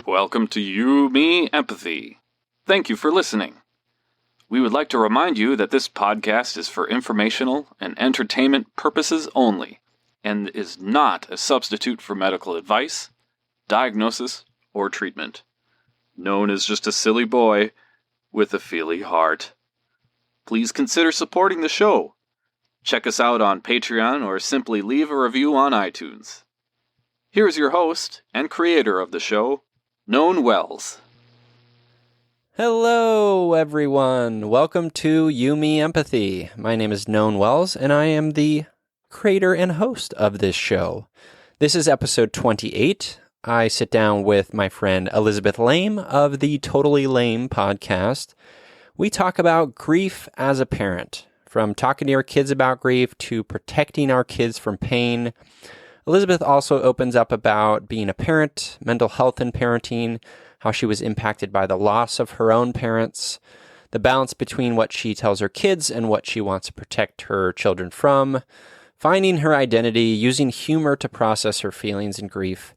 Welcome to You, Me, Empathy. Thank you for listening. We would like to remind you that this podcast is for informational and entertainment purposes only, and is not a substitute for medical advice, diagnosis, or treatment. Known as just a silly boy with a feely heart. Please consider supporting the show. Check us out on Patreon or simply leave a review on iTunes. Here's your host and creator of the show, Known Wells. Hello, everyone. Welcome to You, Me, Empathy. My name is Known Wells, and I am the creator and host of this show. This is episode 28. I sit down with my friend Elizabeth Laime of the Totally Laime podcast. We talk about grief as a parent, from talking to our kids about grief to protecting our kids from pain. Elizabeth also opens up about being a parent, mental health in parenting, how she was impacted by the loss of her own parents, the balance between what she tells her kids and what she wants to protect her children from, finding her identity, using humor to process her feelings and grief,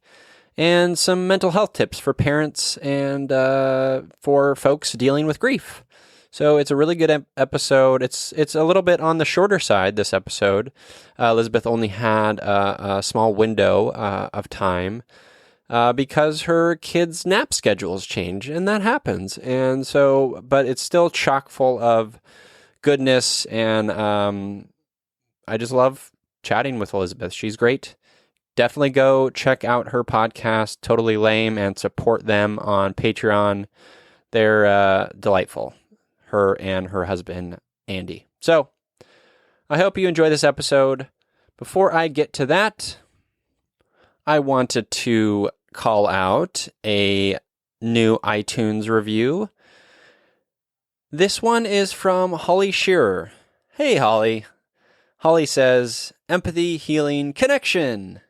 and some mental health tips for parents and for folks dealing with grief. So it's a really good episode. It's a little bit on the shorter side, this episode. Elizabeth only had a small window of time because her kids' nap schedules change, and that happens. And so, but it's still chock full of goodness, and I just love chatting with Elizabeth. She's great. Definitely go check out her podcast, Totally Laime, and support them on Patreon. They're delightful. Her and her husband, Andy. So, I hope you enjoy this episode. Before I get to that, I wanted to call out a new iTunes review. This one is from Holly Shearer. Hey, Holly. Holly says, empathy, healing, connection.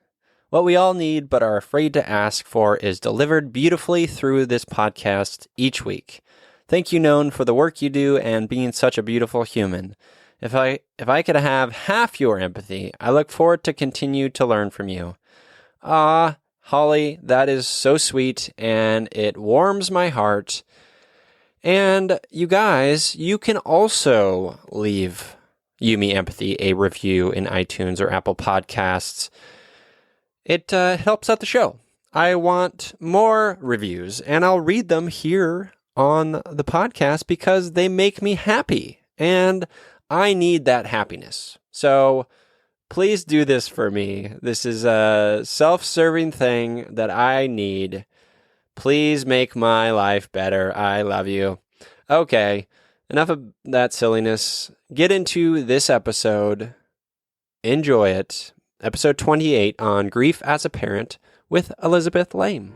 What we all need but are afraid to ask for is delivered beautifully through this podcast each week. Thank you, Known, for the work you do and being such a beautiful human. If I could have half your empathy, I look forward to continue to learn from you. Ah, Holly, that is so sweet, and it warms my heart. And you guys, you can also leave You, Me, Empathy a review in iTunes or Apple Podcasts. It helps out the show. I want more reviews, and I'll read them here on the podcast because they make me happy, and I need that happiness. So please do this for me. This is a self-serving thing that I need. Please make my life better. I love you. Okay, enough of that silliness. Get into this episode. Enjoy it. Episode 28 on Grief as a Parent with Elizabeth Laime.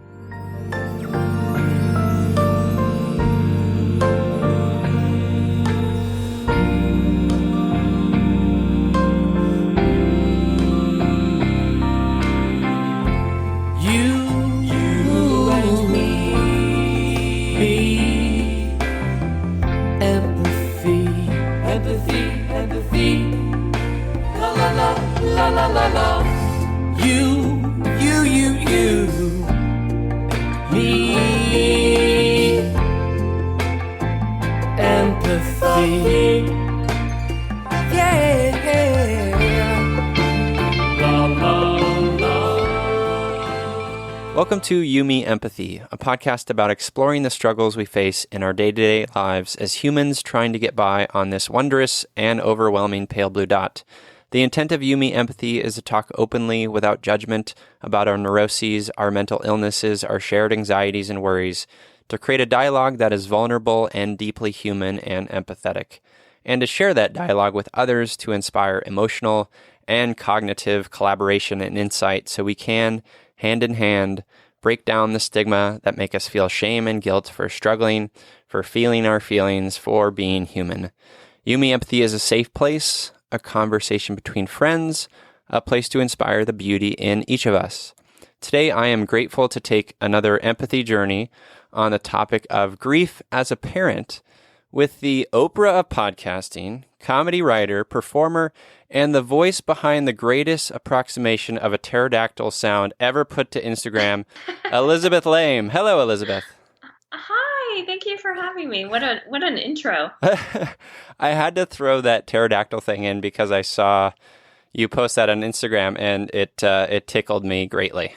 La la la, you, me, empathy, yeah, la la la. Welcome to You, Me, Empathy, a podcast about exploring the struggles we face in our day-to-day lives as humans trying to get by on this wondrous and overwhelming pale blue dot. The intent of You, Me, Empathy is to talk openly, without judgment, about our neuroses, our mental illnesses, our shared anxieties and worries, to create a dialogue that is vulnerable and deeply human and empathetic, and to share that dialogue with others to inspire emotional and cognitive collaboration and insight so we can, hand in hand, break down the stigma that make us feel shame and guilt for struggling, for feeling our feelings, for being human. You, Me, Empathy is a safe place, a conversation between friends, a place to inspire the beauty in each of us. Today, I am grateful to take another empathy journey on the topic of grief as a parent with the Oprah of podcasting, comedy writer, performer, and the voice behind the greatest approximation of a pterodactyl sound ever put to Instagram, Elizabeth Laime. Hello, Elizabeth. Hi, thank you for having me. What an intro. I had to throw that pterodactyl thing in because I saw you post that on Instagram, and it tickled me greatly.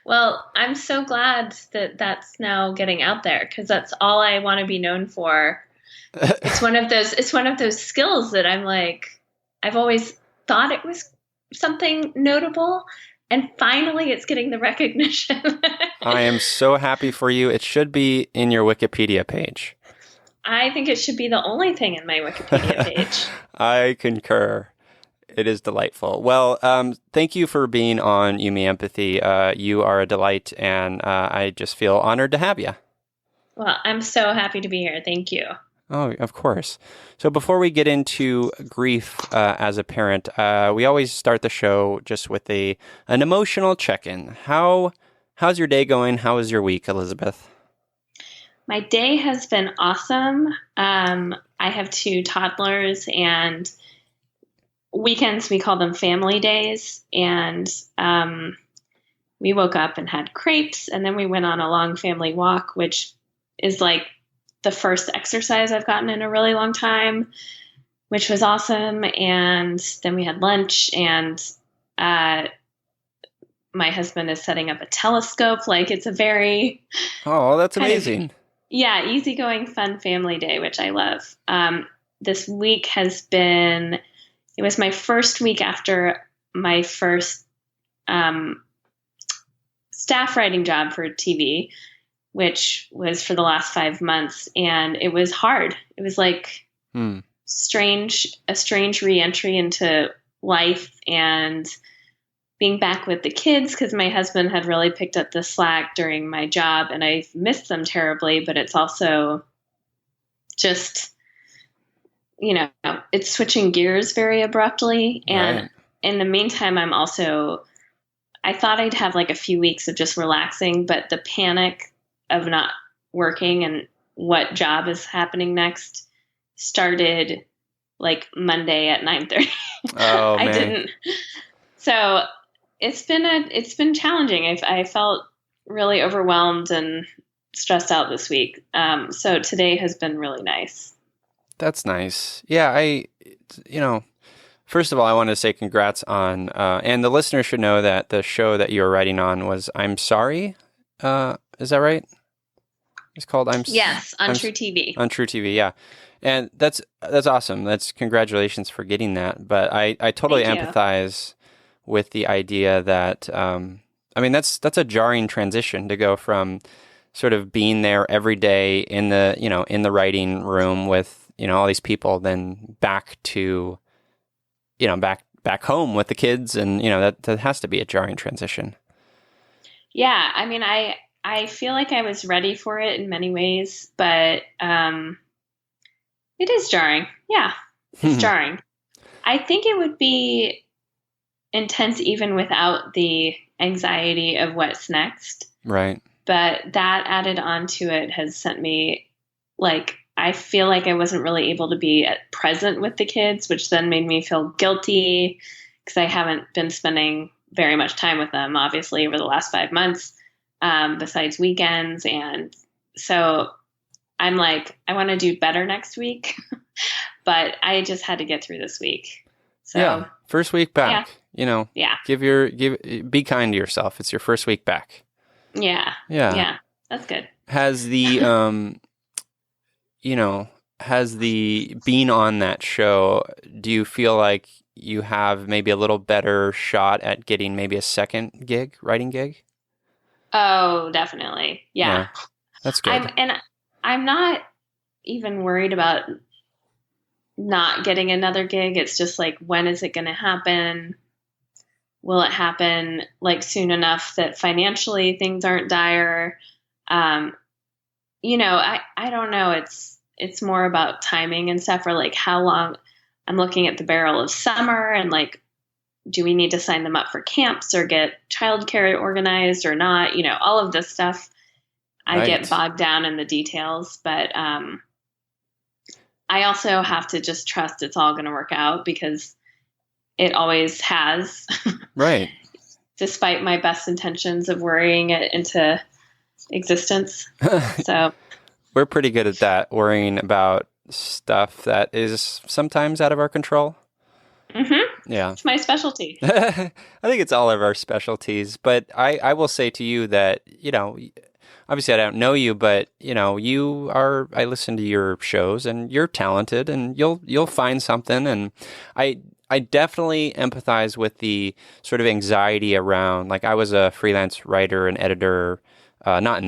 Well, I'm so glad that that's now getting out there because that's all I want to be known for. It's one of those skills that I'm like, I've always thought it was something notable, and finally it's getting the recognition. I am so happy for you. It should be in your Wikipedia page. I think it should be the only thing in my Wikipedia page. I concur. It is delightful. Well, thank you for being on You Me Empathy. You are a delight, and I just feel honored to have you. Well, I'm so happy to be here. Thank you. Oh, of course. So before we get into grief as a parent, we always start the show just with an emotional check-in. How's your day going? How was your week, Elizabeth? My day has been awesome. I have 2 toddlers, and weekends we call them family days. And we woke up and had crepes, and then we went on a long family walk, which is like the first exercise I've gotten in a really long time, which was awesome. And then we had lunch, and my husband is setting up a telescope. Like, it's a very that's amazing. Easygoing, fun family day, which I love. This week it was my first week after my first staff writing job for TV, which was for the last 5 months. And it was hard. It was like a strange reentry into life and being back with the kids, because my husband had really picked up the slack during my job, and I missed them terribly. But it's also just, it's switching gears very abruptly. And in the meantime, I thought I'd have like a few weeks of just relaxing, but the panic of not working and what job is happening next started like Monday at 9:30. Oh, man. I didn't. So it's been challenging. I felt really overwhelmed and stressed out this week. So today has been really nice. That's nice. Yeah, first of all, I want to say congrats on, and the listener should know that the show that you were writing on was I'm Sorry. Is that right? It's called Yes, on True TV. On True TV, yeah. And that's awesome. That's congratulations for getting that. But I totally empathize with the idea that, that's a jarring transition to go from sort of being there every day in the writing room with, all these people, then back to, back home with the kids. And, that has to be a jarring transition. Yeah. I feel like I was ready for it in many ways, but it is jarring. Yeah, it's jarring. I think it would be intense even without the anxiety of what's next. Right. But that added on to it has sent me, like, I feel like I wasn't really able to be present with the kids, which then made me feel guilty because I haven't been spending very much time with them, obviously, over the last 5 months. Besides weekends. And so I'm like, I want to do better next week, but I just had to get through this week. So yeah, first week back, be kind to yourself. It's your first week back. Yeah. That's good. Has the, being on that show, do you feel like you have maybe a little better shot at getting maybe a second writing gig? Oh, definitely. Yeah. That's good. I'm not even worried about not getting another gig. It's just like, when is it going to happen? Will it happen like soon enough that financially things aren't dire? I don't know. It's more about timing and stuff, or like how long. I'm looking at the barrel of summer and like, do we need to sign them up for camps or get childcare organized or not? All of this stuff. I get bogged down in the details, but I also have to just trust it's all going to work out because it always has, Right. despite my best intentions of worrying it into existence. So We're pretty good at that, worrying about stuff that is sometimes out of our control. Yeah. it's my specialty. I think it's all of our specialties, but I will say to you that, obviously I don't know you, but I listen to your shows and you're talented and you'll find something. And I definitely empathize with the sort of anxiety around, like I was a freelance writer and editor, not in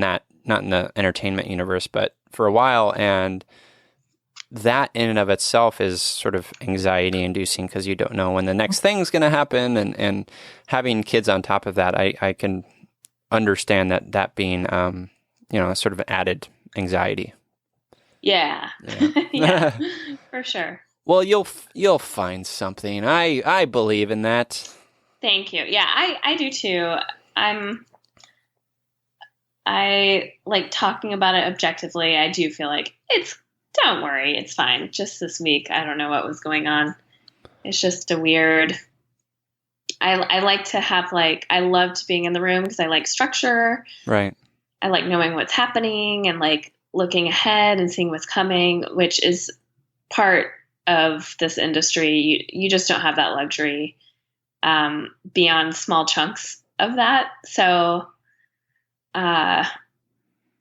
the entertainment universe, but for a while. And that in and of itself is sort of anxiety inducing because you don't know when the next thing's going to happen. And having kids on top of that, I can understand that being, sort of added anxiety. Yeah. Yeah, for sure. Well, you'll find something. I believe in that. Thank you. Yeah, I do too. I like talking about it objectively. I do feel like don't worry, it's fine. Just this week, I don't know what was going on. It's just a weird. I like to have I loved being in the room because I like structure. Right. I like knowing what's happening and like looking ahead and seeing what's coming, which is part of this industry. You just don't have that luxury beyond small chunks of that. So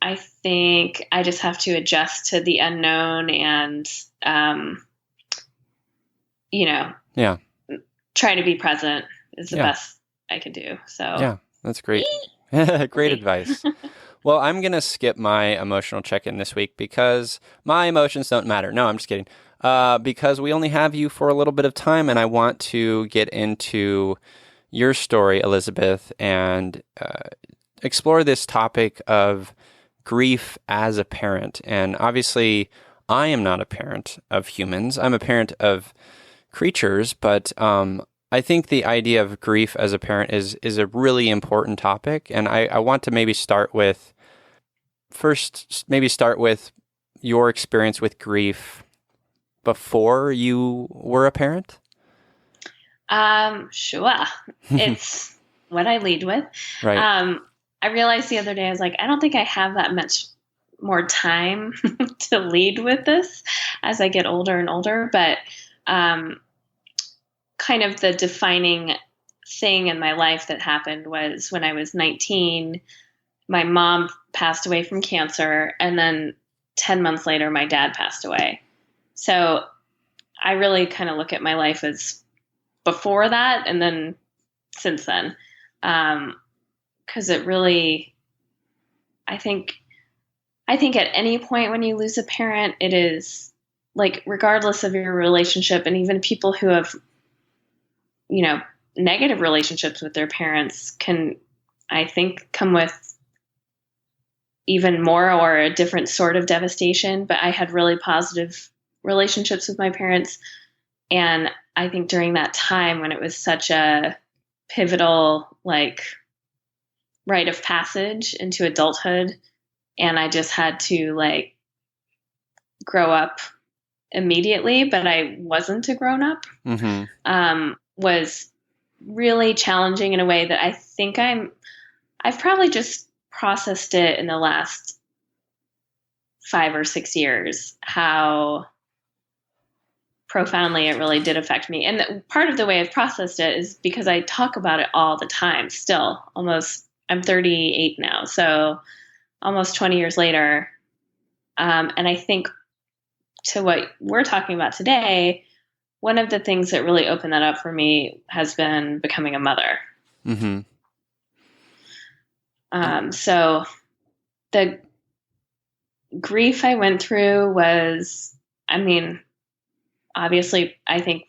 I think I just have to adjust to the unknown and, Yeah. try to be present is the best I can do. So yeah, that's great. Great advice. Well, I'm going to skip my emotional check-in this week because my emotions don't matter. No, I'm just kidding. Because we only have you for a little bit of time, and I want to get into your story, Elizabeth, and explore this topic of grief as a parent. And obviously, I am not a parent of humans. I'm a parent of creatures, but I think the idea of grief as a parent is a really important topic. And I want to maybe start with your experience with grief before you were a parent. Sure. It's what I lead with. Right. I realized the other day, I was like, I don't think I have that much more time to lead with this as I get older and older. But kind of the defining thing in my life that happened was when I was 19, my mom passed away from cancer. And then 10 months later, my dad passed away. So I really kind of look at my life as before that and then since then. Because it really, I think at any point when you lose a parent, it is like, regardless of your relationship, and even people who have, negative relationships with their parents can, I think, come with even more or a different sort of devastation. But I had really positive relationships with my parents. And I think during that time when it was such a pivotal, rite of passage into adulthood, and I just had to grow up immediately, but I wasn't a grown up, was really challenging in a way that I think I've probably just processed it in the last 5 or 6 years, how profoundly it really did affect me. And part of the way I've processed it is because I talk about it all the time still. I'm 38 now, so almost 20 years later. And I think to what we're talking about today, one of the things that really opened that up for me has been becoming a mother. Mm-hmm. So the grief I went through was, obviously, I think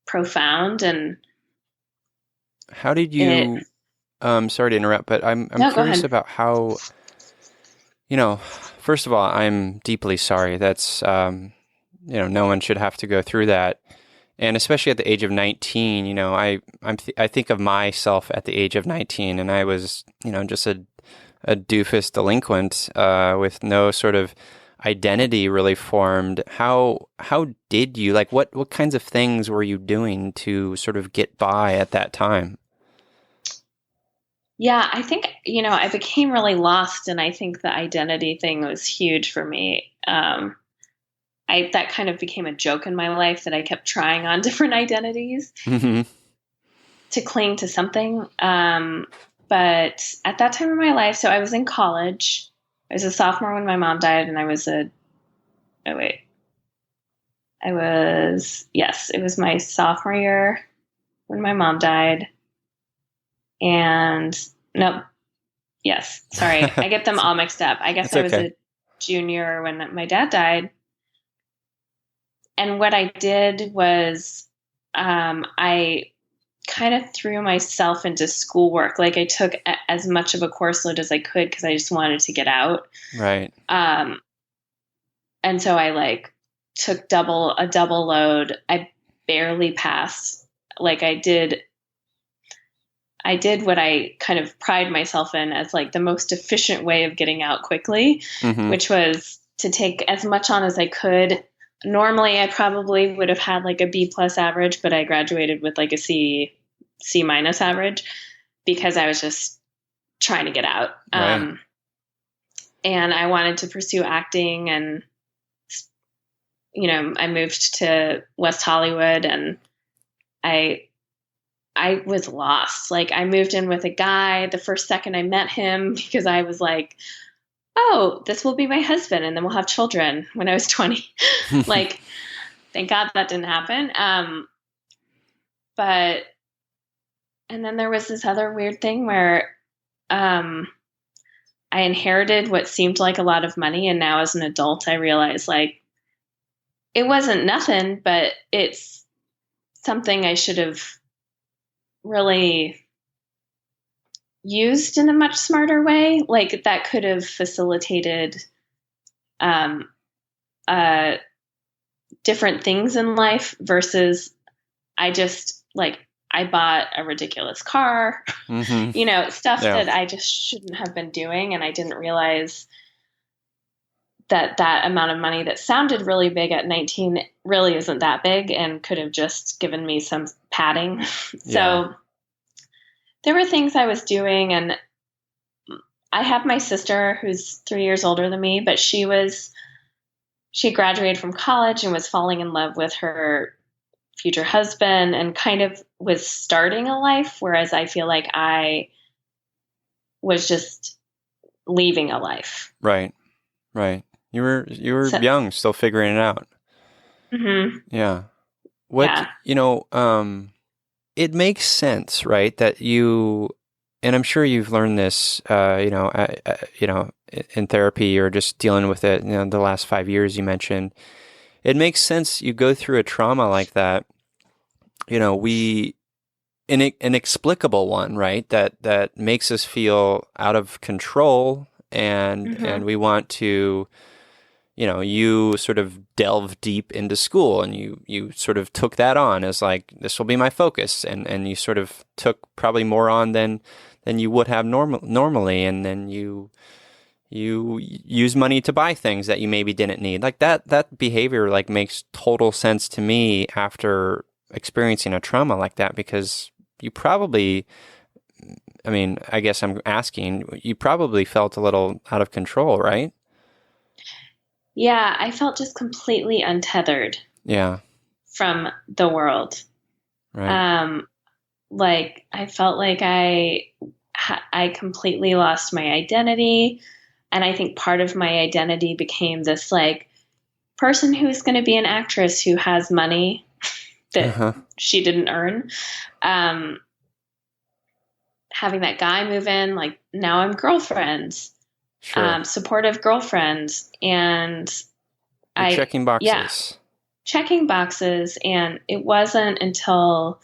profound. And how did you, sorry to interrupt, but I'm curious about how, first of all, I'm deeply sorry. That's, no one should have to go through that. And especially at the age of 19, I think of myself at the age of 19, and I was, just a doofus delinquent with no sort of identity really formed, how did you, like, what kinds of things were you doing to sort of get by at that time? Yeah, I think, I became really lost, and I think the identity thing was huge for me. That kind of became a joke in my life that I kept trying on different identities Mm-hmm. to cling to something. But at that time in my life, so I was in college. I was a sophomore when my mom died, and yes, it was my sophomore year when my mom died. And nope. Yes. Sorry. I get them all mixed up. I guess That's I was okay. a junior when my dad died. And what I did was I kind of threw myself into schoolwork. Like I took as much of a course load as I could because I just wanted to get out. Right. And so I took a double load. I barely passed. Like I did what I kind of pride myself in as the most efficient way of getting out quickly, Mm-hmm. which was to take as much on as I could. Normally I probably would have had a B+ average, but I graduated with a C- average because I was just trying to get out. Right. And I wanted to pursue acting, and I moved to West Hollywood, and I was lost. I moved in with a guy the first second I met him because I was like, oh, this will be my husband and then we'll have children when I was 20. Thank God that didn't happen. And then there was this other weird thing where I inherited what seemed like a lot of money. And now as an adult, I realize it wasn't nothing, but it's something I should have really used in a much smarter way. That could have facilitated different things in life versus I just I bought a ridiculous car, Mm-hmm. stuff Yeah. that I just shouldn't have been doing. And I didn't realize that amount of money that sounded really big at 19 really isn't that big and could have just given me some padding. Yeah. So there were things I was doing, and I have my sister who's 3 years older than me, but she graduated from college and was falling in love with her future husband and kind of was starting a life, whereas I feel like I was just leaving a life. Right. Right. You were So- young, still figuring it out. Mm-hmm. Yeah. What, Yeah. It makes sense, right? That you, and I'm sure you've learned this, in therapy or just dealing with it, the last 5 years you mentioned. It makes sense you go through a trauma like that, an inexplicable one, right? That makes us feel out of control, and we want to, you sort of delve deep into school, and you sort of took that on as this will be my focus, and you sort of took probably more on than you would have normally, and then you use money to buy things that you maybe didn't need. That behavior makes total sense to me after experiencing a trauma like that, because you probably, I guess I'm asking, you probably felt a little out of control, right? Yeah, I felt just completely untethered Yeah. from the world. Right. I felt like I completely lost my identity, and I think part of my identity became this person who's going to be an actress who has money that she didn't earn. Having that guy move in, now I'm girlfriends. Sure. Supportive girlfriends, and You're checking boxes. Yeah, checking boxes. And it wasn't until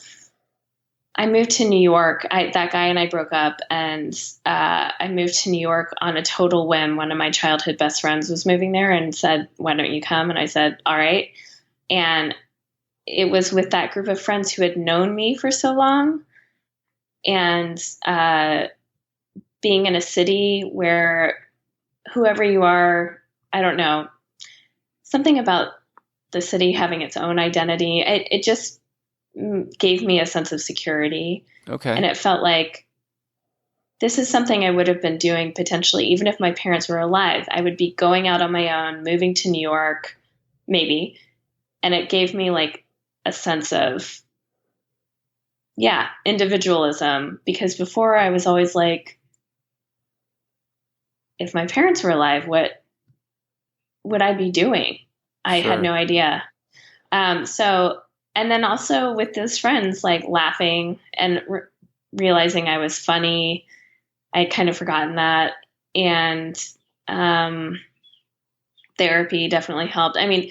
I moved to New York, that guy and I broke up, and I moved to New York on a total whim. One of my childhood best friends was moving there and said, why don't you come? And I said, all right. And it was with that group of friends who had known me for so long, and being in a city where whoever you are, I don't know, something about the city having its own identity. It just gave me a sense of security. Okay. And it felt like this is something I would have been doing potentially, even if my parents were alive. I would be going out on my own, moving to New York, maybe. And it gave me like a sense of, individualism. Because before I was always like, if my parents were alive, what would I be doing? I Sure. had no idea. And then also with those friends, like laughing and realizing I was funny. I'd kind of forgotten that. And therapy definitely helped. I mean,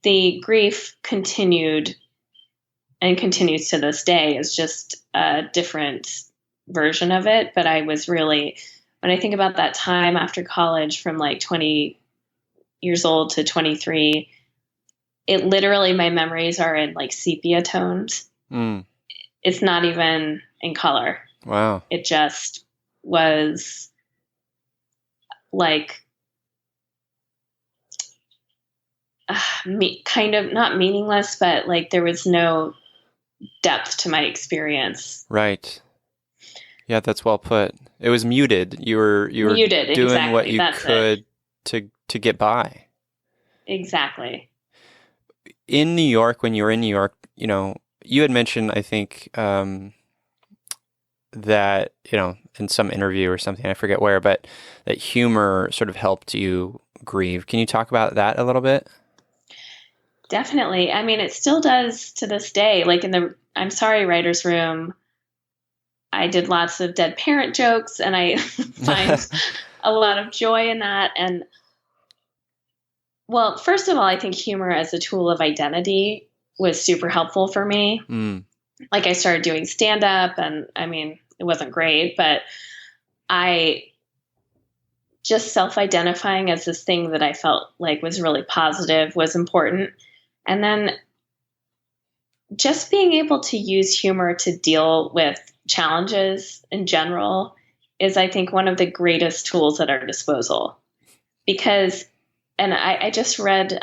the grief continued and continues to this day. Is just a different version of it. But I was really, when I think about that time after college from like 20 years old to 23, it literally, my memories are in like sepia tones. It's not even in color. Wow. It just was like kind of not meaningless, but like there was no depth to my experience. Right. Yeah, that's well put. It was muted. You were Muted, doing exactly. what you That's could to get by. Exactly. In New York, when you were in New York, you had mentioned, I think, that, in some interview or something, I forget where, but that humor sort of helped you grieve. Can you talk about that a little bit? Definitely. I mean, it still does to this day. Like in the I'm Sorry writer's room, I did lots of dead parent jokes, and I find a lot of joy in that. And well, first of all, I think humor as a tool of identity was super helpful for me. Like I started doing stand up, and I mean, it wasn't great, but I just self-identifying as this thing that I felt like was really positive was important. And then just being able to use humor to deal with challenges in general is, I think, one of the greatest tools at our disposal. Because, and I just read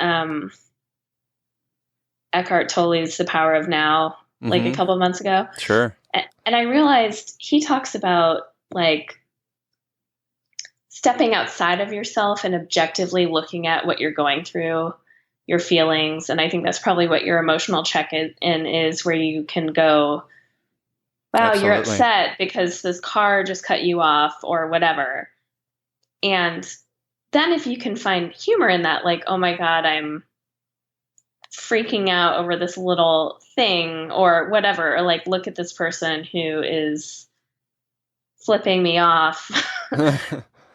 Eckhart Tolle's The Power of Now, like a couple of months ago. Sure. And I realized he talks about like stepping outside of yourself and objectively looking at what you're going through, your feelings. And I think that's probably what your emotional check-in is, where you can go, wow, Absolutely. You're upset because this car just cut you off or whatever. And then if you can find humor in that, like, oh my God, I'm freaking out over this little thing or whatever, or like, look at this person who is flipping me off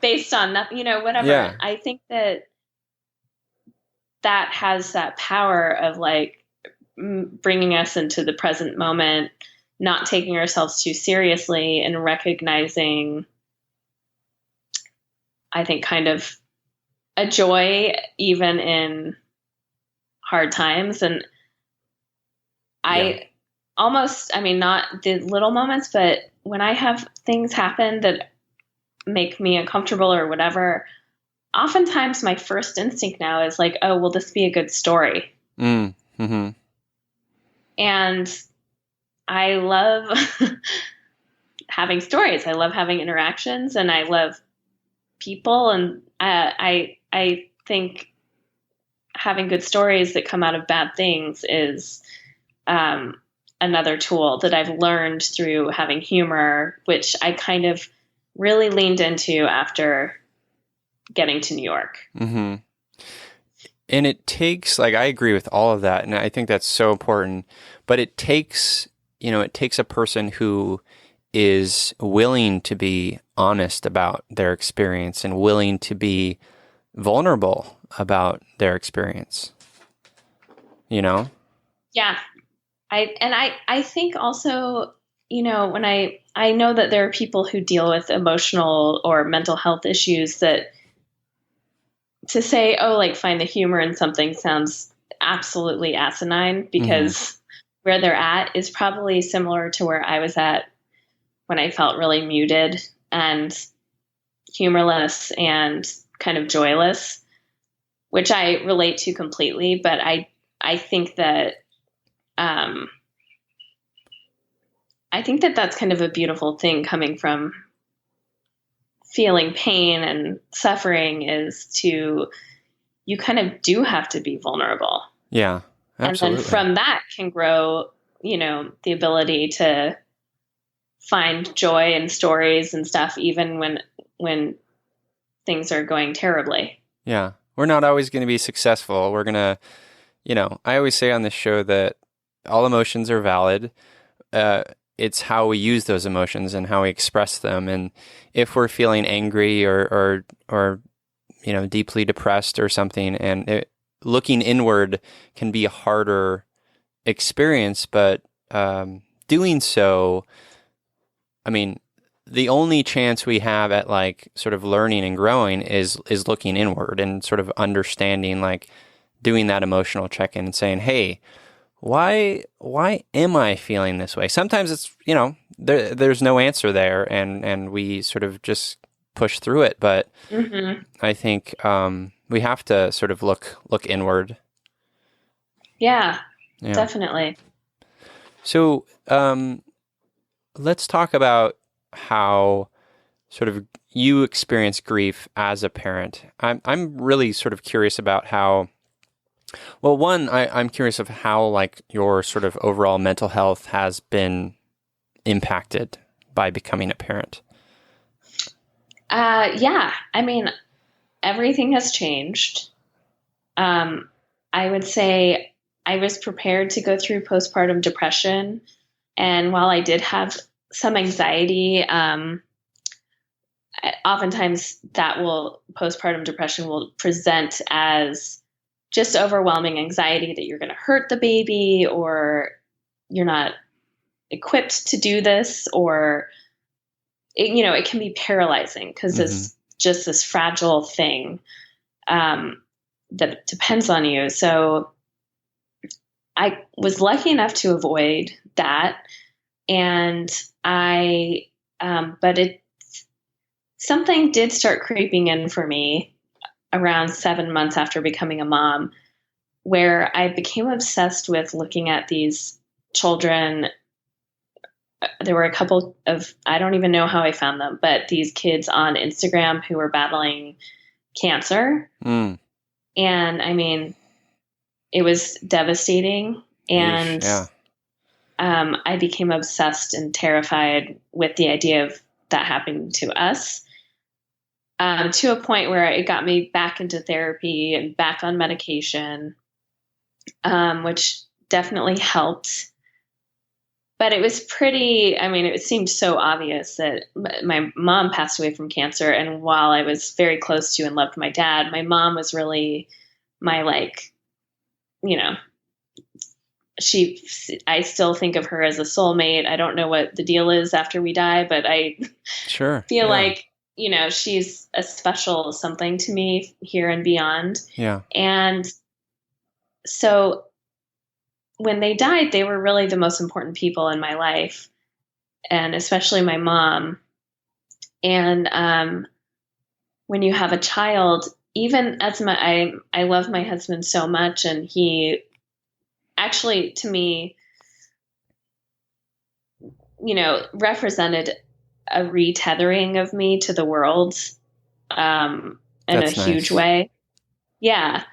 based on nothing, whatever. Yeah. I think that has that power of like bringing us into the present moment, not taking ourselves too seriously, and recognizing, I think, kind of a joy even in hard times. And I almost, I mean, not the little moments, but when I have things happen that make me uncomfortable or whatever, oftentimes my first instinct now is like, oh, will this be a good story? Mm-hmm. And I love having stories. I love having interactions, and I love people. And I think having good stories that come out of bad things is another tool that I've learned through having humor, which I kind of really leaned into after getting to New York. Mm-hmm. And it takes, like, I agree with all of that, and I think that's so important, but it takes a person who is willing to be honest about their experience and willing to be vulnerable about their experience, Yeah. I think also, when I know that there are people who deal with emotional or mental health issues, that to say, oh, like, find the humor in something sounds absolutely asinine, because where they're at is probably similar to where I was at when I felt really muted and humorless and kind of joyless. which I relate to completely. But I think that that's kind of a beautiful thing coming from feeling pain and suffering, is you kind of do have to be vulnerable. Yeah, absolutely. And then from that can grow, the ability to find joy in stories and stuff, even when things are going terribly. Yeah. We're not always going to be successful. We're going to, I always say on this show that all emotions are valid. It's how we use those emotions and how we express them. And if we're feeling angry or deeply depressed or something, and looking inward can be a harder experience, but doing so, I mean, the only chance we have at like sort of learning and growing is looking inward and sort of understanding, like doing that emotional check-in and saying, hey, why am I feeling this way? Sometimes it's, there's no answer there, and we sort of just push through it. But I think we have to sort of look inward. Yeah, definitely. So let's talk about how sort of you experience grief as a parent. I'm really sort of curious about how. Well, one, I'm curious of how like your sort of overall mental health has been impacted by becoming a parent. Yeah, I mean, everything has changed. I would say I was prepared to go through postpartum depression, and while I did have some anxiety, oftentimes postpartum depression will present as just overwhelming anxiety that you're going to hurt the baby, or you're not equipped to do this, or it can be paralyzing because it's just this fragile thing that depends on you. So I was lucky enough to avoid that, and something did start creeping in for me around 7 months after becoming a mom, where I became obsessed with looking at these children. There were a couple of, I don't even know how I found them, but these kids on Instagram who were battling cancer. And I mean, it was devastating. And I became obsessed and terrified with the idea of that happening to us. To a point where it got me back into therapy and back on medication, which definitely helped. But it was it seemed so obvious that my mom passed away from cancer. And while I was very close to and loved my dad, my mom was really my, I still think of her as a soulmate. I don't know what the deal is after we die, but I feel like, she's a special something to me here and beyond. Yeah. And so when they died, they were really the most important people in my life, and especially my mom. And when you have a child, even as I love my husband so much, and he actually, to me, represented a retethering of me to the world in a huge way. Yeah.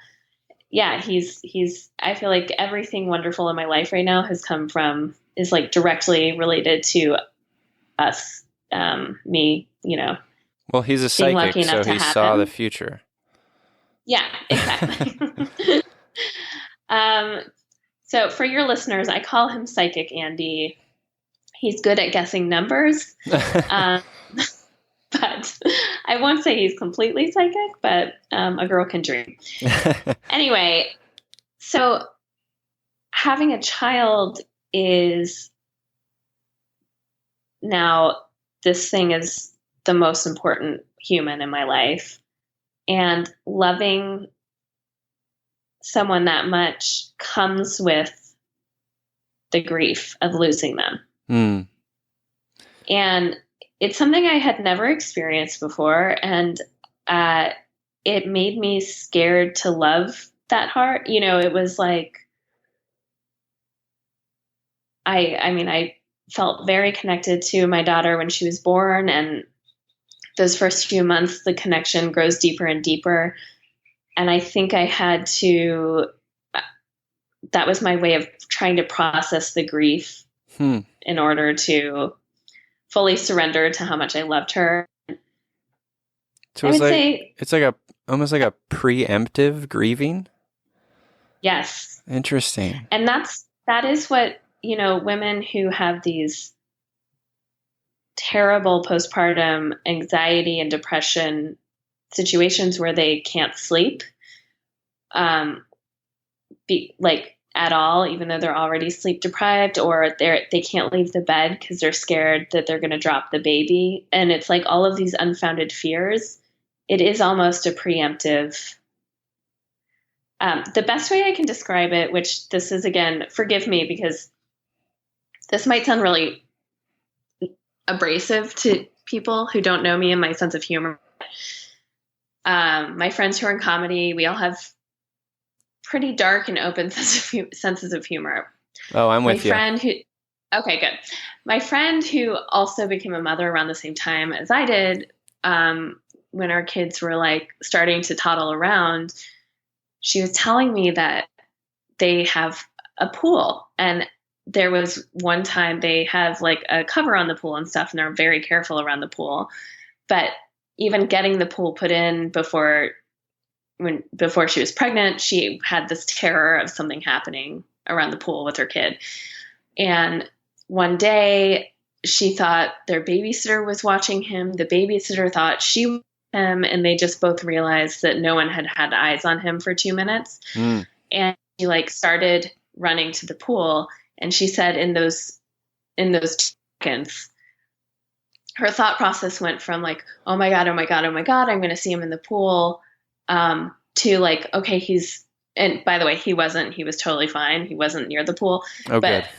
Yeah. He's, I feel like everything wonderful in my life right now is like directly related to us, me, Well, he's a psychic, so he saw the future. Yeah, exactly. So for your listeners, I call him Psychic Andy. He's good at guessing numbers. But I won't say he's completely psychic, but a girl can dream. Anyway, so having a child is now, this thing is the most important human in my life. And loving someone that much comes with the grief of losing them. And it's something I had never experienced before. And it made me scared to love that hard. You know, it was like, I mean, I felt very connected to my daughter when she was born, and those first few months, the connection grows deeper and deeper. And I think I had to, that was my way of trying to process the grief in order to fully surrender to how much I loved her. So it's like almost like a preemptive grieving. Yes. Interesting. And that is what, you know, women who have these terrible postpartum anxiety and depression situations where they can't sleep, at all, even though they're already sleep deprived, or they can't leave the bed because they're scared that they're going to drop the baby. And it's like all of these unfounded fears. It is almost a preemptive. The best way I can describe it, which this is, again, forgive me because this might sound really abrasive to people who don't know me and my sense of humor. My friends who are in comedy, we all have pretty dark and open senses of humor. Oh, I'm with you. Okay, good. My friend who also became a mother around the same time as I did, when our kids were like starting to toddle around, she was telling me that they have a pool, and there was one time they have like a cover on the pool and stuff, and they're very careful around the pool. But even getting the pool put in before she was pregnant, she had this terror of something happening around the pool with her kid. And one day she thought their babysitter was watching him. The babysitter thought she was him, and they just both realized that no one had had eyes on him for 2 minutes. And she like started running to the pool. And she said in those seconds, her thought process went from like, oh my God, I'm going to see him in the pool, to like, okay, and by the way, he was totally fine. He wasn't near the pool. Oh, but good.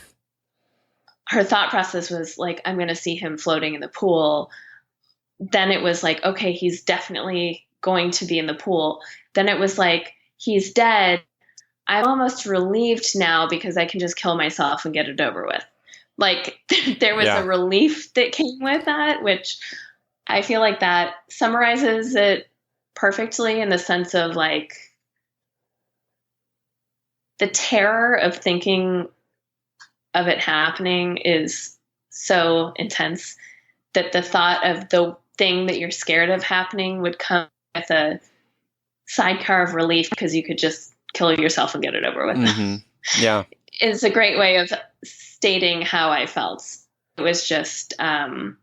Her thought process was like, I'm going to see him floating in the pool. Then it was like, okay, he's definitely going to be in the pool. Then it was like, he's dead. I'm almost relieved now because I can just kill myself and get it over with. Like there was a relief that came with that, which I feel like that summarizes it perfectly, in the sense of like the terror of thinking of it happening is so intense that the thought of the thing that you're scared of happening would come with a sidecar of relief because you could just kill yourself and get it over with. Mm-hmm. Yeah. It's a great way of stating how I felt. It was just, you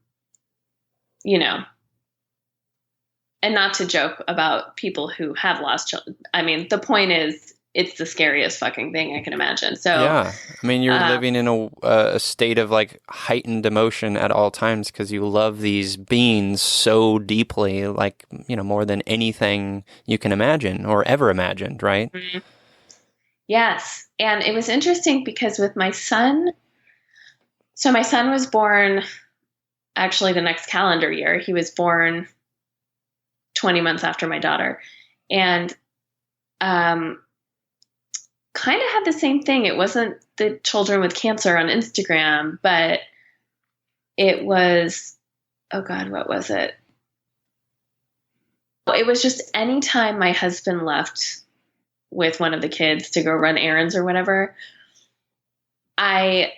know, and not to joke about people who have lost children. I mean, the point is, it's the scariest fucking thing I can imagine. So yeah, I mean, you're living in a state of like heightened emotion at all times because you love these beings so deeply, like, you know, more than anything you can imagine or ever imagined, right? Mm-hmm. Yes. And it was interesting because with my son, so my son was born actually the next calendar year. He was born 20 months after my daughter. And kind of had the same thing. It wasn't the children with cancer on Instagram, but it was, oh God, what was it? It was just anytime my husband left with one of the kids to go run errands or whatever, I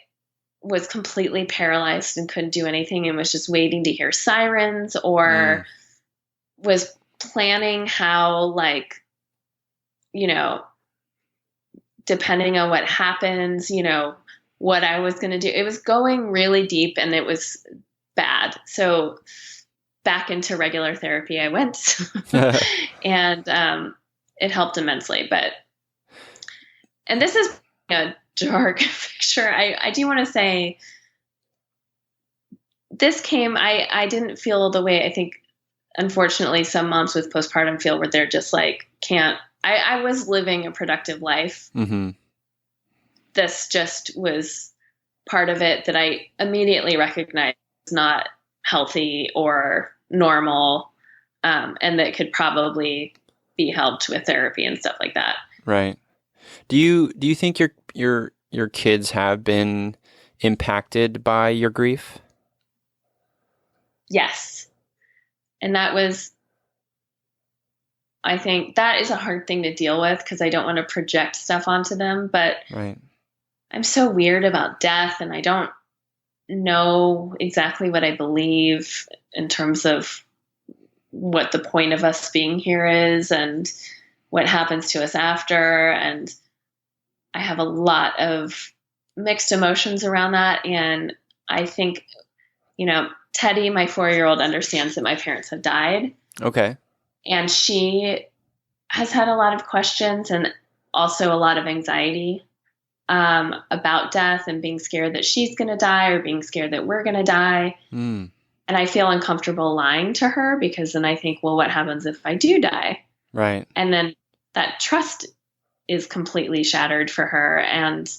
was completely paralyzed and couldn't do anything and was just waiting to hear sirens, or was planning how, like, you know, depending on what happens, you know, what I was going to do. It was going really deep and it was bad. So back into regular therapy I went and it helped immensely. And this is a dark picture. I do want to say this came, I didn't feel the way I think, unfortunately, some moms with postpartum feel, where they're just like, I was living a productive life. Mm-hmm. This just was part of it that I immediately recognized was not healthy or normal, and that could probably be helped with therapy and stuff like that. Right. Do you think your kids have been impacted by your grief? Yes. And that was, I think that is a hard thing to deal with because I don't want to project stuff onto them, but Right. I'm so weird about death and I don't know exactly what I believe in terms of what the point of us being here is and what happens to us after. And I have a lot of mixed emotions around that. And I think, Teddy, my 4-year-old, understands that my parents have died. Okay. And she has had a lot of questions and also a lot of anxiety about death and being scared that she's going to die or being scared that we're going to die. Mm. And I feel uncomfortable lying to her because then I think, well, what happens if I do die? Right. And then that trust is completely shattered for her. And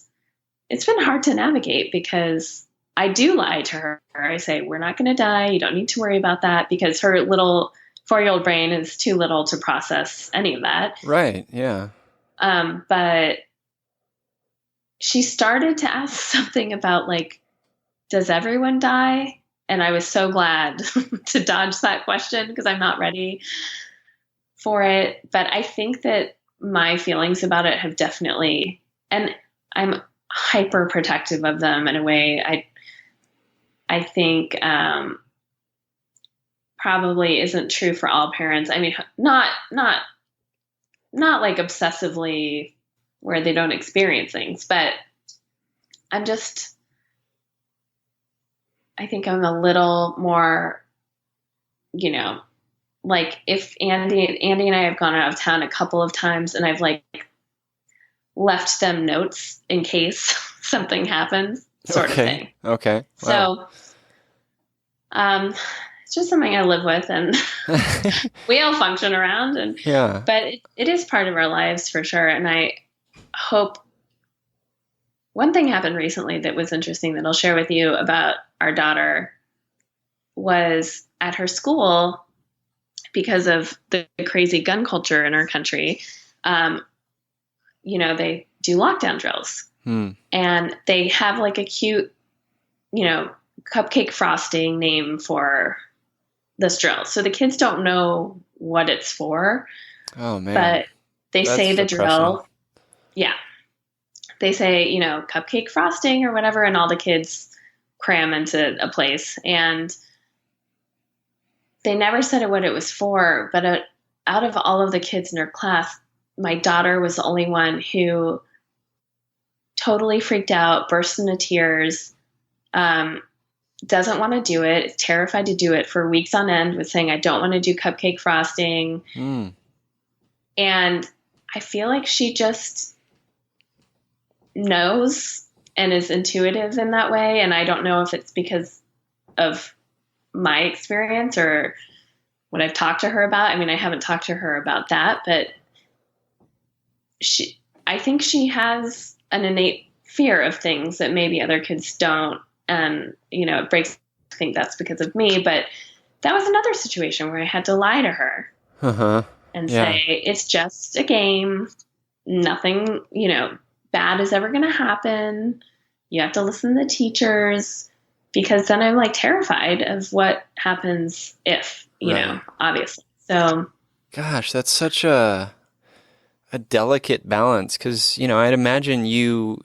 it's been hard to navigate because I do lie to her. I say, we're not going to die. You don't need to worry about that, because her little 4-year-old brain is too little to process any of that. Right. Yeah. But she started to ask something about does everyone die? And I was so glad to dodge that question because I'm not ready for it. But I think that my feelings about it have definitely, and I'm hyper protective of them in a way I think probably isn't true for all parents. I mean, not like obsessively where they don't experience things, but I think I'm a little more, if Andy and I have gone out of town a couple of times and I've left them notes in case something happens, sort of thing. Okay. Wow. So, it's just something I live with and we all function around Yeah. but it is part of our lives for sure. And I hope one thing happened recently that was interesting that I'll share with you about our daughter was at her school, because of the crazy gun culture in our country. They do lockdown drills and they have a cute, cupcake frosting name for this drill. So the kids don't know what it's for. Oh man. But they That's say the depressing. drill. Yeah. They say, cupcake frosting or whatever, and all the kids cram into a place. And they never said what it was for, but out of all of the kids in her class, my daughter was the only one who totally freaked out, burst into tears, doesn't want to do it, is terrified to do it for weeks on end, was saying, I don't want to do cupcake frosting. And I feel like she just knows and is intuitive in that way. And I don't know if it's because of my experience or what I've talked to her about. I mean, I haven't talked to her about that, but I think she has an innate fear of things that maybe other kids don't. And, it breaks to think that's because of me. But that was another situation where I had to lie to her and say, it's just a game. Nothing, bad is ever going to happen. You have to listen to the teachers, because then I'm terrified of what happens if, obviously. So, gosh, that's such a delicate balance, because I'd imagine you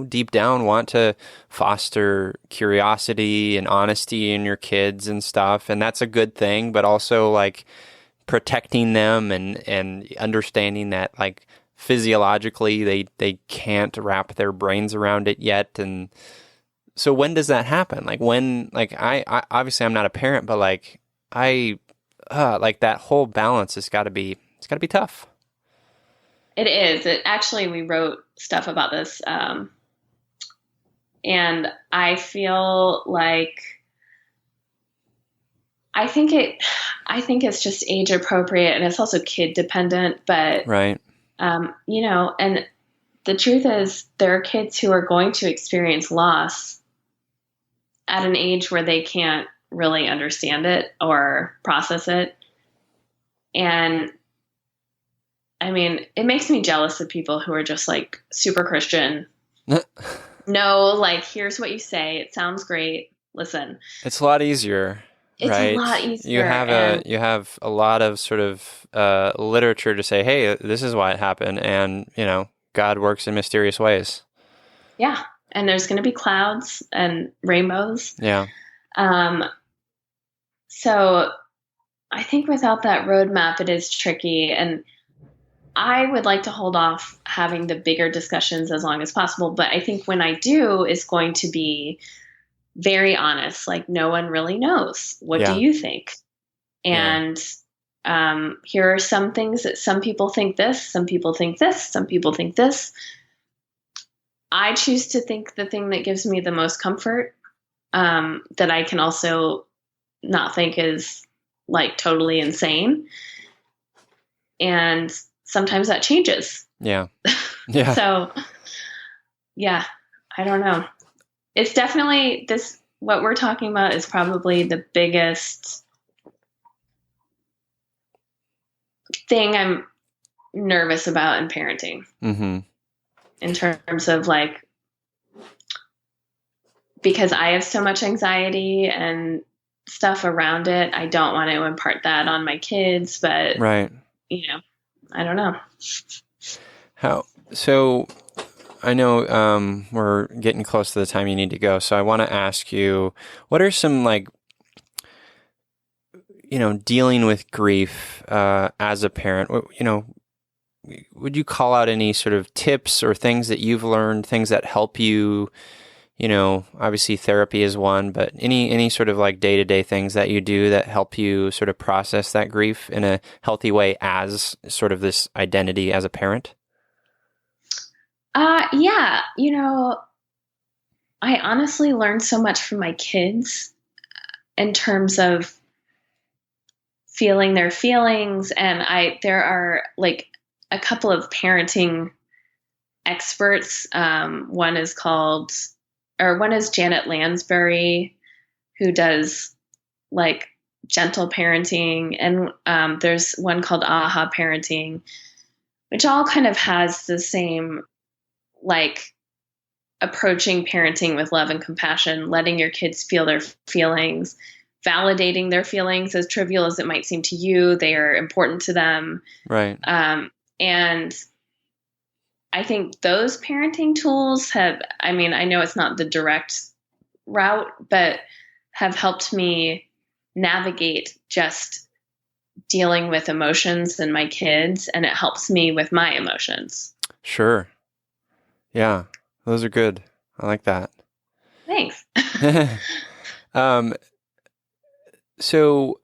deep down want to foster curiosity and honesty in your kids and stuff, and that's a good thing, but also protecting them and understanding that physiologically they can't wrap their brains around it yet. And so when does that happen? I obviously I'm not a parent, but that whole balance it's got to be tough. It is. We wrote stuff about this. And I feel I think it's just age appropriate, and it's also kid dependent, but right. And the truth is there are kids who are going to experience loss at an age where they can't really understand it or process it. And I mean, it makes me jealous of people who are just like super Christian. No, like, here's what you say. It sounds great. Listen, It's a lot easier, it's a right? lot easier. You have a lot of sort of literature to say, hey, this is why it happened, and God works in mysterious ways. Yeah, and there's going to be clouds and rainbows. Yeah. So I think without that roadmap, it is tricky, and I would like to hold off having the bigger discussions as long as possible. But I think when I do, it's going to be very honest. Like, no one really knows. What do you think? And here are some things that some people think this, some people think this, some people think this. I choose to think the thing that gives me the most comfort, that I can also not think is like totally insane. And sometimes that changes. Yeah. Yeah. So, yeah, I don't know. It's definitely what we're talking about is probably the biggest thing I'm nervous about in parenting. Mm-hmm. In terms of like, because I have so much anxiety and stuff around it, I don't want to impart that on my kids, but right. I don't know. So I know we're getting close to the time you need to go. So I want to ask you, what are some dealing with grief as a parent, would you call out any sort of tips or things that you've learned, things that help you, obviously therapy is one, but any sort of like day-to-day things that you do that help you sort of process that grief in a healthy way as sort of this identity as a parent? Yeah. I honestly learned so much from my kids in terms of feeling their feelings. And there are like a couple of parenting experts. One is Janet Lansbury, who does like gentle parenting. And there's one called Aha Parenting, which all kind of has the same, like, approaching parenting with love and compassion, letting your kids feel their feelings, validating their feelings, as trivial as it might seem to you. They are important to them. Right. And I think those parenting tools I know it's not the direct route, but have helped me navigate just dealing with emotions in my kids, and it helps me with my emotions. Sure. Yeah, those are good. I like that. Thanks. So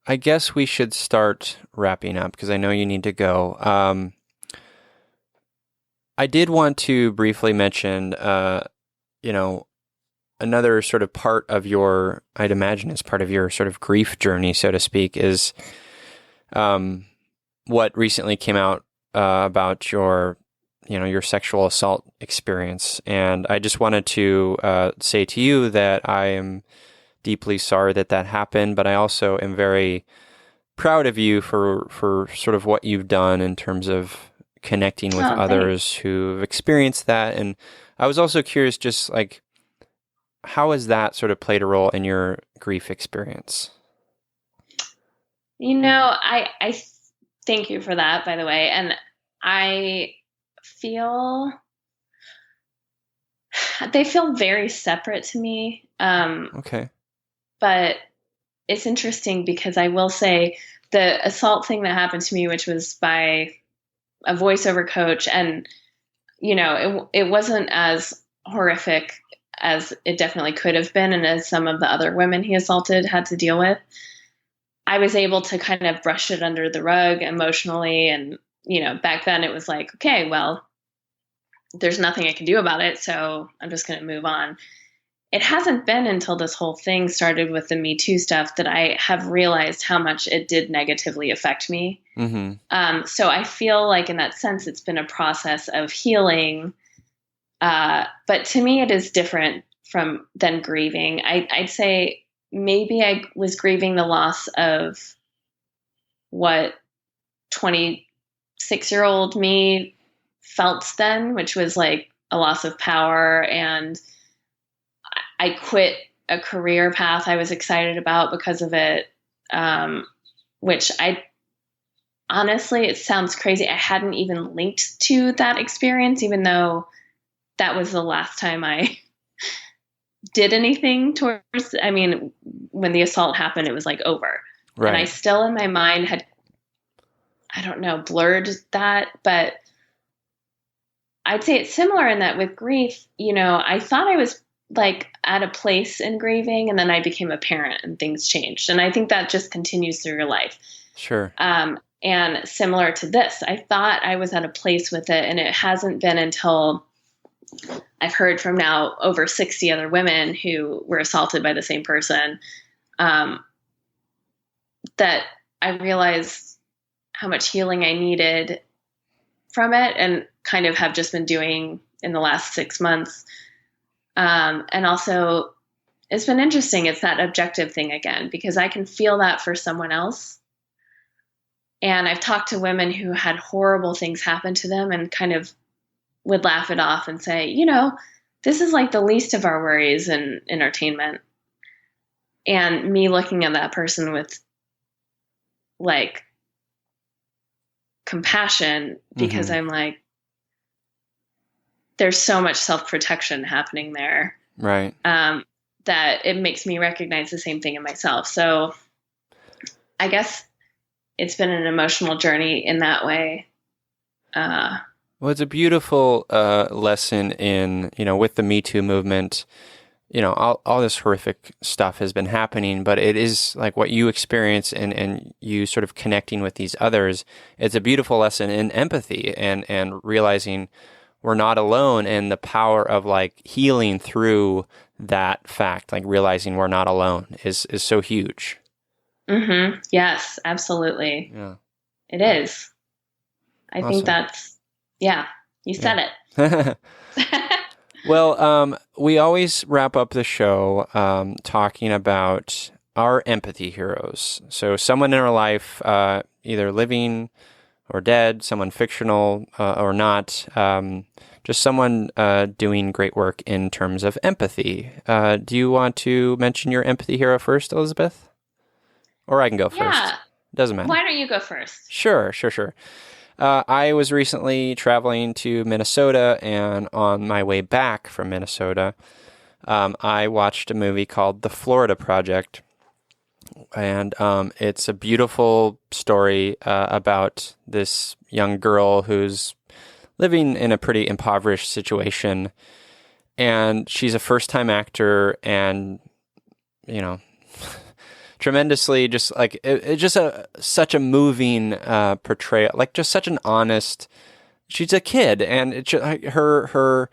I guess we should start wrapping up because I know you need to go. I did want to briefly mention, another sort of part of I'd imagine it's part of your sort of grief journey, so to speak, is what recently came out about your sexual assault experience. And I just wanted to say to you that I am deeply sorry that happened, but I also am very proud of you for sort of what you've done in terms of connecting with others who've experienced that. And I was also curious, just like, how has that sort of played a role in your grief experience? I thank you for that, by the way. And I feel they feel very separate to me. Okay. But it's interesting because I will say the assault thing that happened to me, which was by a voiceover coach, and it wasn't as horrific as it definitely could have been, and as some of the other women he assaulted had to deal with. I was able to kind of brush it under the rug emotionally, and back then it was like, okay, well, there's nothing I can do about it, so I'm just going to move on. It hasn't been until this whole thing started with the Me Too stuff that I have realized how much it did negatively affect me. Mm-hmm. So I feel like in that sense, it's been a process of healing. But to me, it is different than grieving. I'd say maybe I was grieving the loss of what 26-year-old me felt then, which was like a loss of power. And I quit a career path I was excited about because of it, which I honestly, it sounds crazy. I hadn't even linked to that experience, even though that was the last time I did anything towards, I mean, when the assault happened, it was like over. Right. And I still in my mind had, I don't know, blurred that, but I'd say it's similar in that with grief, you know, I thought I was like at a place in grieving, and then I became a parent and things changed. And I think that just continues through your life. Sure. And similar to this, I thought I was at a place with it, and it hasn't been until I've heard from now over 60 other women who were assaulted by the same person, that I realized how much healing I needed from it, and kind of have just been doing in the last 6 months. And also, it's been interesting. It's that objective thing again, because I can feel that for someone else. And I've talked to women who had horrible things happen to them and kind of would laugh it off and say, you know, this is like the least of our worries in entertainment. And me looking at that person with like compassion, because I'm like, there's so much self-protection happening there. Right. That it makes me recognize the same thing in myself. So I guess it's been an emotional journey in that way. Well, it's a beautiful lesson in, you know, with the Me Too movement, you know, all this horrific stuff has been happening, but it is like what you experience and you sort of connecting with these others. It's a beautiful lesson in empathy and realizing we're not alone, and the power of like healing through that fact, like realizing we're not alone is so huge. Mm-hmm. Yes, absolutely. Yeah. It is. I Awesome. think that's, yeah, you said it. Well, we always wrap up the show talking about our empathy heroes. So someone in our life, either living or dead, someone fictional or not, just someone doing great work in terms of empathy. Do you want to mention your empathy hero first, Elizabeth? Or I can go first. Yeah. Doesn't matter. Why don't you go first? Sure. I was recently traveling to Minnesota, and on my way back from Minnesota, I watched a movie called The Florida Project. And it's a beautiful story about this young girl who's living in a pretty impoverished situation. And she's a first-time actor, and, you know, tremendously just like it's just such a moving portrayal, like just such an honest. She's a kid, and it's her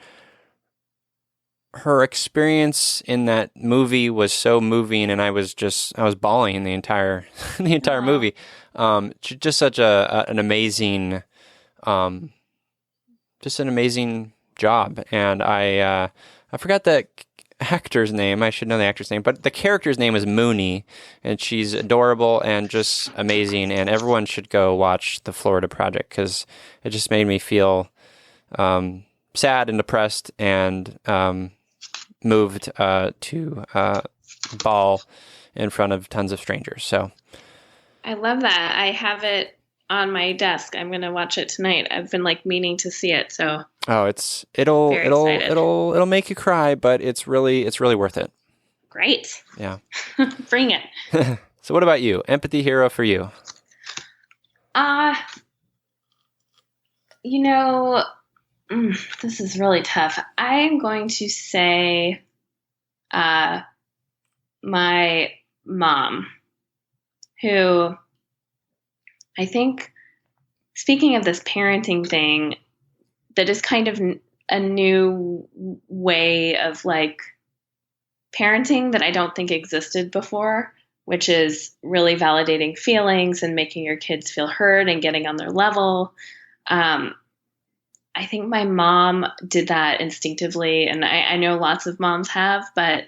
experience in that movie was so moving, and I was bawling the entire movie. Just such an amazing, just an amazing job, and I forgot that actor's name. I should know the actor's name, but the character's name is Mooney, and she's adorable and just amazing. And everyone should go watch The Florida Project, because it just made me feel sad and depressed and moved to bawl in front of tons of strangers. So I love that. I have it on my desk. I'm going to watch it tonight. I've been like meaning to see it. So it'll make you cry, but it's really worth it. Great. Yeah. Bring it. So what about you? Empathy hero for you? You know, this is really tough. I'm going to say my mom, who I think, speaking of this parenting thing, that is kind of a new way of like parenting that I don't think existed before, which is really validating feelings and making your kids feel heard and getting on their level. I think my mom did that instinctively, and I know lots of moms have, but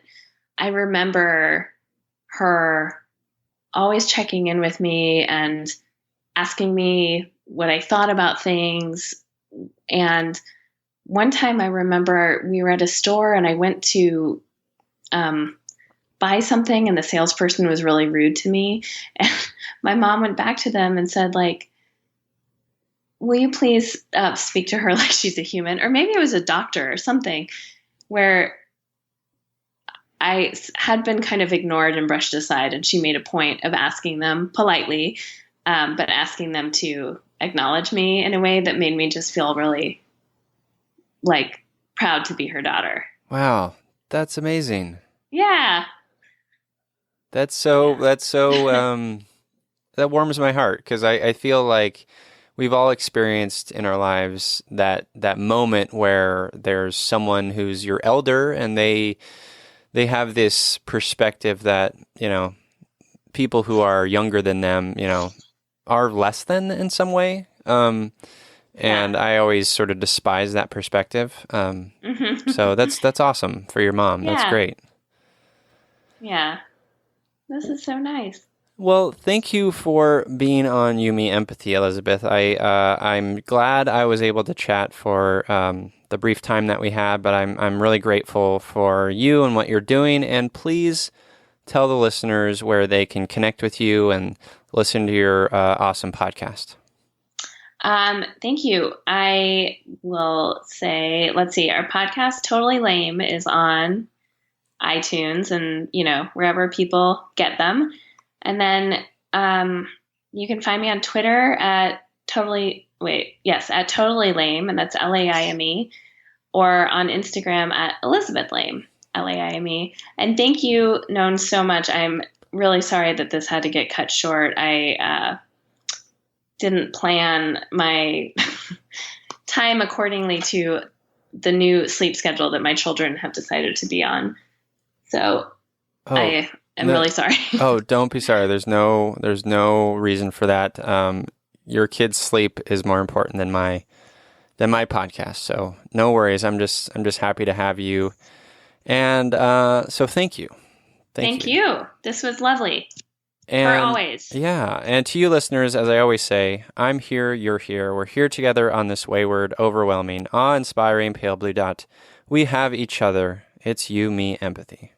I remember her always checking in with me, and asking me what I thought about things. And one time I remember we were at a store and I went to buy something and the salesperson was really rude to me. And my mom went back to them and said, like, will you please speak to her like she's a human? Or maybe it was a doctor or something, where I had been kind of ignored and brushed aside, and she made a point of asking them politely, but asking them to acknowledge me in a way that made me just feel really like proud to be her daughter. Wow, that's amazing. Yeah. That's so that warms my heart, because I feel like we've all experienced in our lives that moment where there's someone who's your elder and they have this perspective that, people who are younger than them, are less than in some way. And I always sort of despise that perspective. So that's awesome for your mom. Yeah. That's great. Yeah. This is so nice. Well, thank you for being on Yumi Empathy, Elizabeth. I'm glad I was able to chat for the brief time that we had, but I'm really grateful for you and what you're doing. And please tell the listeners where they can connect with you and listen to your awesome podcast. Thank you. I will say, let's see, our podcast, Totally Lame, is on iTunes and, wherever people get them. And then you can find me on Twitter at Totally Laime, and that's Laime, or on Instagram at Elizabeth Laime, Laime. And thank you, Known, so much. I'm really sorry that this had to get cut short. I didn't plan my time accordingly to the new sleep schedule that my children have decided to be on. So I'm really sorry. Oh, don't be sorry. There's no reason for that. Your kids' sleep is more important than my podcast. So no worries. I'm just happy to have you. And so thank you. Thank you. This was lovely. And, for always. Yeah. And to you listeners, as I always say, I'm here, you're here. We're here together on this wayward, overwhelming, awe-inspiring pale blue dot. We have each other. It's you, me, empathy.